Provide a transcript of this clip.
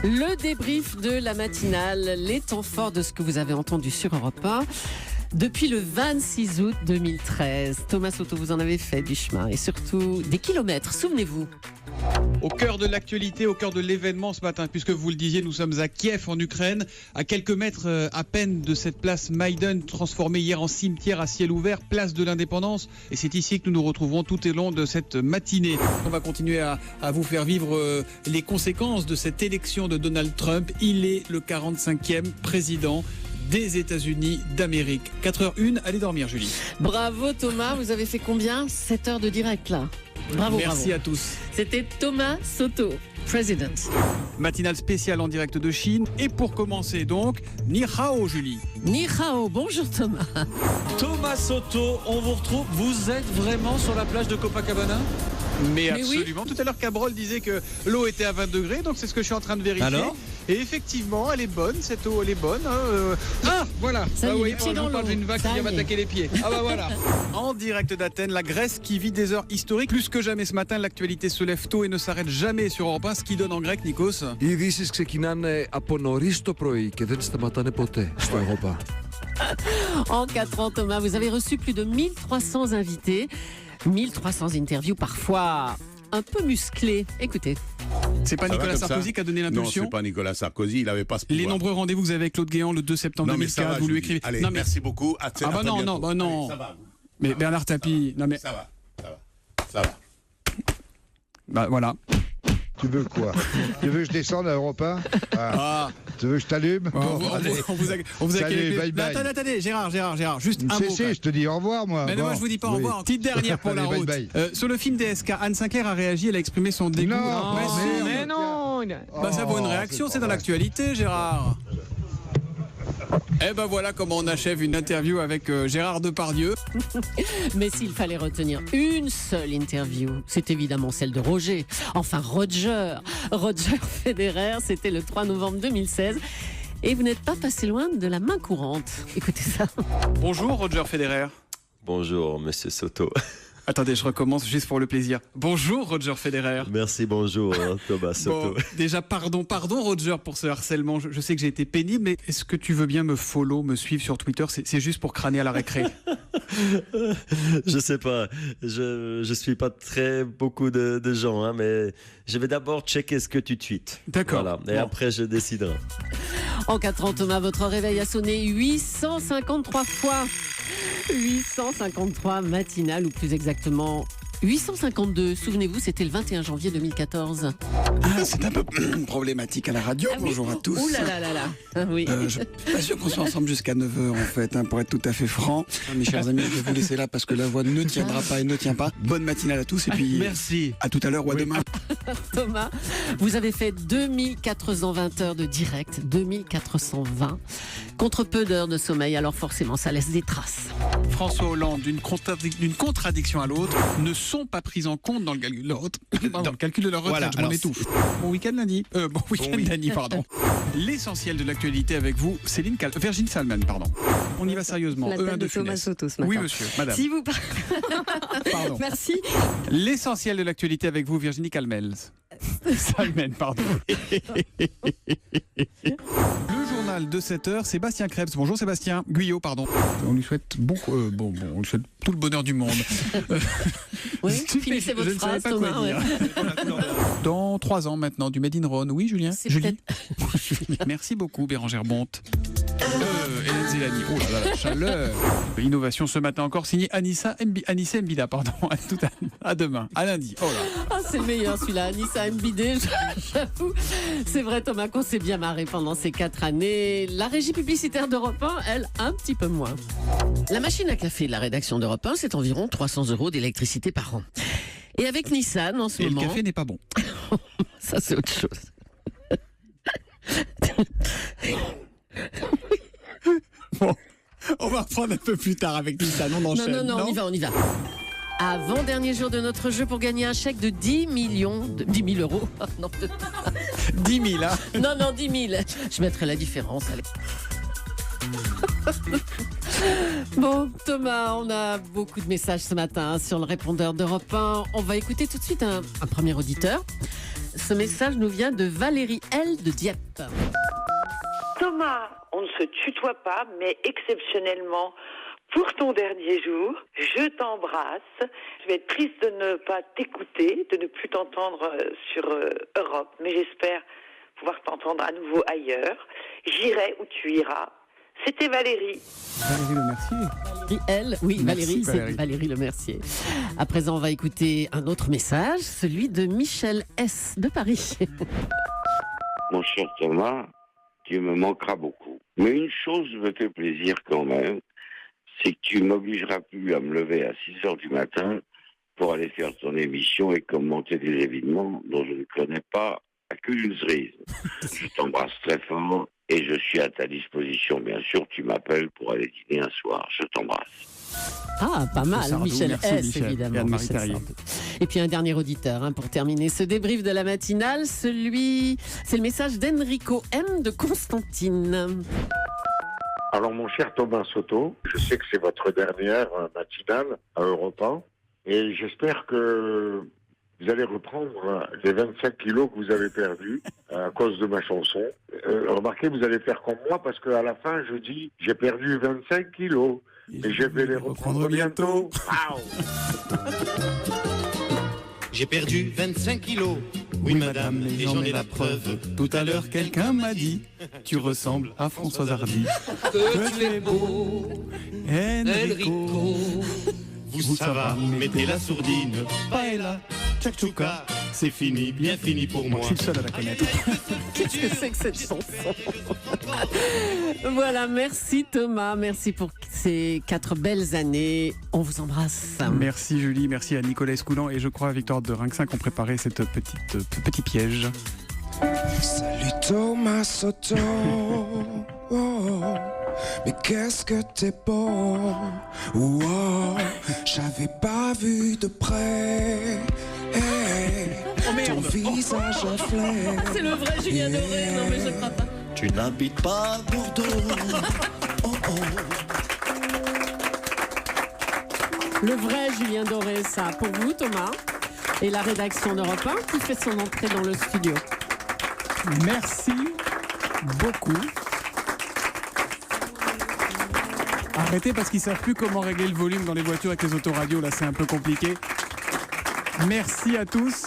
Le débrief de la matinale, les temps forts de ce que vous avez entendu sur Europe 1. Depuis le 26 août 2013, Thomas Soto, vous en avez fait du chemin et surtout des kilomètres, souvenez-vous. Au cœur de l'actualité, au cœur de l'événement ce matin, puisque vous le disiez, nous sommes à Kiev en Ukraine, à quelques mètres à peine de cette place Maïdan, transformée hier en cimetière à ciel ouvert, place de l'indépendance. Et c'est ici que nous nous retrouverons tout au long de cette matinée. On va continuer à vous faire vivre les conséquences de cette élection de Donald Trump. Il est le 45e président des États-Unis d'Amérique. 4h01, allez dormir Julie. Bravo Thomas, vous avez fait combien? 7 heures de direct là. Bravo, Merci bravo. à tous. C'était Thomas Soto, President. Matinale spéciale en direct de Chine. Et pour commencer donc, Ni hao Julie. Ni hao, bonjour Thomas. Thomas Soto, on vous retrouve. Vous êtes vraiment sur la plage de Copacabana ? Mais oui. absolument. Tout à l'heure, Cabrol disait que l'eau était à 20 degrés, donc c'est ce que je suis en train de vérifier. Alors ? Et effectivement, elle est bonne, cette eau, elle est bonne. Ah, voilà. Ça y est, oui, les pieds je dans vous parle l'eau. d'une vague Ça qui vient y est. m'attaquer les pieds. Ah bah voilà. En direct d'Athènes, la Grèce qui vit des heures historiques. Plus que jamais ce matin, l'actualité se lève tôt et ne s'arrête jamais sur Europe 1. Ce qui donne en grec, Nikos. Οι ειδήσεις ξεκινάνε από νωρίς το πρωί και δεν σταματάνε ποτέ στο Europa. En 4 ans, Thomas, vous avez reçu plus de 1300 invités, 1300 interviews, parfois un peu musclées. Écoutez. C'est pas Ça va Nicolas comme ça Sarkozy qui a donné Non, l'impulsion. c'est pas Nicolas Sarkozy, il n'avait pas ce pouvoir. Les nombreux rendez-vous que vous avez avec Claude Guéant le 2 septembre Non, mais ça 2004, va, vous lui Julie. écrivez. Allez, Non, mais, merci beaucoup. À très Ah bah non, bientôt. non, bah non. Allez, ça va. mais Bernard Tapie, non mais, Ça va, ça va, ça va. bah voilà. Tu veux quoi? Tu veux que je descende à Europe 1? Ah. Tu veux que je t'allume? On Bon, vous- allez. on vous a Salut, calé. bye bye. Attendez, Gérard, juste un mot. quand même. Je te dis au revoir, moi. Mais non, Bon, moi je vous dis pas au oui. revoir. Petite dernière pour la Allez, route. bye, bye. Sur le film DSK, Anne Sinclair a réagi, elle a exprimé son dégoût. Non, Mais si. mais non. Bah ça vaut une Oh, réaction, c'est c'est pas dans vrai. l'actualité, Gérard. Eh ben voilà comment on achève une interview avec Gérard Depardieu. Mais s'il fallait retenir une seule interview, c'est évidemment celle de Roger. Enfin, Roger Federer, c'était le 3 novembre 2016. Et vous n'êtes pas passé loin de la main courante. Écoutez ça. Bonjour Roger Federer. Bonjour, monsieur Soto. Attendez, je recommence juste pour le plaisir. Bonjour Roger Federer. Merci, bonjour, Thomas Soto. Bon, déjà, pardon Roger pour ce harcèlement. Je sais que j'ai été pénible, mais est-ce que tu veux bien me suivre sur Twitter? C'est juste pour crâner à la récré. Je sais pas, je suis pas très beaucoup de gens, hein, mais je vais d'abord checker ce que tu tweets. D'accord. Voilà, et Bon. après je déciderai. En 4 ans, Thomas, votre réveil a sonné 853 fois. 853 matinales, ou plus exactement 852. Souvenez-vous, c'était le 21 janvier 2014. Ah, c'est un peu problématique à la radio. Ah oui. Bonjour à tous. Ouh là là là là. Ah oui. Je suis pas sûr qu'on soit ensemble jusqu'à 9h en fait, hein, pour être tout à fait franc. Mes chers amis, je vais vous laisser là parce que la voix ne tiendra pas et ne tient pas. Bonne matinale à tous et puis Merci. à tout à l'heure ou à demain. Thomas, vous avez fait 2420 heures de direct, 2420, contre peu d'heures de sommeil, alors forcément ça laisse des traces. François Hollande, d'une contradiction à l'autre, ne sont pas pris en compte dans le calcul de leur retraite. Voilà, Je m'en alors, étouffe. Bon week-end lundi. Bon week-end Dani, pardon. L'essentiel de l'actualité avec vous, Virginie Salman, pardon. On y va sérieusement. La tête E1 de de Thomas Funès. Soto ce matin. Oui, monsieur, madame. Si vous Pardon. Merci. L'essentiel de l'actualité avec vous, Virginie Calmels. Salmen, pardon. Le journal de 7 heures, Sébastien Krebs. Bonjour Sébastien. Guyot, pardon. On lui souhaite on lui souhaite tout le bonheur du monde. Oui, Stupéfiant, finissez votre je ne savais phrase, pas quoi Thomas. dire. Ouais. Dans 3 ans maintenant, du Made in Rhône. Oui, Julien. C'est Julie. Merci beaucoup, Bérangère Bonte. Hélène Zélani. Oh là là, la chaleur. Innovation ce matin encore, signé Anissa Mbida, pardon. À demain, à lundi. Oh là. Ah, c'est le meilleur celui-là, Anissa Mbidé, j'avoue. C'est vrai Thomas qu'on s'est bien marré pendant ces 4 années. La régie publicitaire d'Europe 1, elle, un petit peu moins. La machine à café de la rédaction d'Europe 1, c'est environ 300 € d'électricité par an. Et avec Nissan en ce Et le moment... café n'est pas bon. Ça c'est autre chose. Bon, on va reprendre un peu plus tard avec Nissan, on enchaîne. Non, on y va. Avant-dernier jour de notre jeu pour gagner un chèque de 10 000 euros. Non, 10 000, hein. non, 10 000. Je mettrai la différence. Allez. Bon, Thomas, on a beaucoup de messages ce matin sur le répondeur d'Europe 1. On va écouter tout de suite un premier auditeur. Ce message nous vient de Valérie L de Dieppe. Thomas, on ne se tutoie pas, mais exceptionnellement, pour ton dernier jour, je t'embrasse. Je vais être triste de ne pas t'écouter, de ne plus t'entendre sur Europe, mais j'espère pouvoir t'entendre à nouveau ailleurs. J'irai où tu iras. C'était Valérie. Valérie Le Mercier. Valérie L, oui, Merci, Valérie, c'est Valérie. Valérie Le Mercier. À présent, on va écouter un autre message, celui de Michel S de Paris. Mon cher Thomas, tu me manqueras beaucoup. Mais une chose me fait plaisir quand même, c'est que tu m'obligeras plus à me lever à 6 heures du matin pour aller faire ton émission et commenter des événements dont je ne connais pas à queue d'une cerise. Je t'embrasse très fort et je suis à ta disposition. Bien sûr, tu m'appelles pour aller dîner un soir. Je t'embrasse. Ah, pas mal, Sardou, Michel merci, S, Michel. évidemment. Et Anne-Marie Michel Perrier. Sardou. Et puis un dernier auditeur, pour terminer ce débrief de la matinale, c'est le message d'Enrico M de Constantine. Alors mon cher Thomas Soto, je sais que c'est votre dernière matinale à Europe 1 et j'espère que vous allez reprendre les 25 kilos que vous avez perdus à cause de ma chanson. Remarquez, vous allez faire comme moi parce qu'à la fin je dis j'ai perdu 25 kilos et je vais les reprendre bientôt. J'ai perdu 25 kilos. Oui, madame, et j'en ai la preuve. Tout à l'heure, quelqu'un m'a dit tu ressembles à François Hardy. Que tu es beau, Enrico. Vous, ça va, mettez la sourdine. Paella, tchak-tchouka, c'est fini, bien fini pour moi. Je suis le seul à la connaître. Qu'est-ce que c'est que cette chanson? Voilà, merci Thomas, merci pour ces 4 belles années. On vous embrasse. Merci Julie, merci à Nicolas Escoulan et je crois à Victor de Rinxin qui ont préparé ce petit piège. Salut Thomas Soto, oh, mais qu'est-ce que t'es beau, oh, j'avais pas vu de près, ton visage en flair. C'est le vrai Julien Doré, non mais je crois pas. Tu n'habites pas à Bordeaux. Oh, oh. Le vrai Julien Doré, ça, pour vous Thomas, et la rédaction d'Europe 1 qui fait son entrée dans le studio. Merci beaucoup. Arrêtez parce qu'ils savent plus comment régler le volume dans les voitures avec les autoradios, là c'est un peu compliqué. Merci à tous.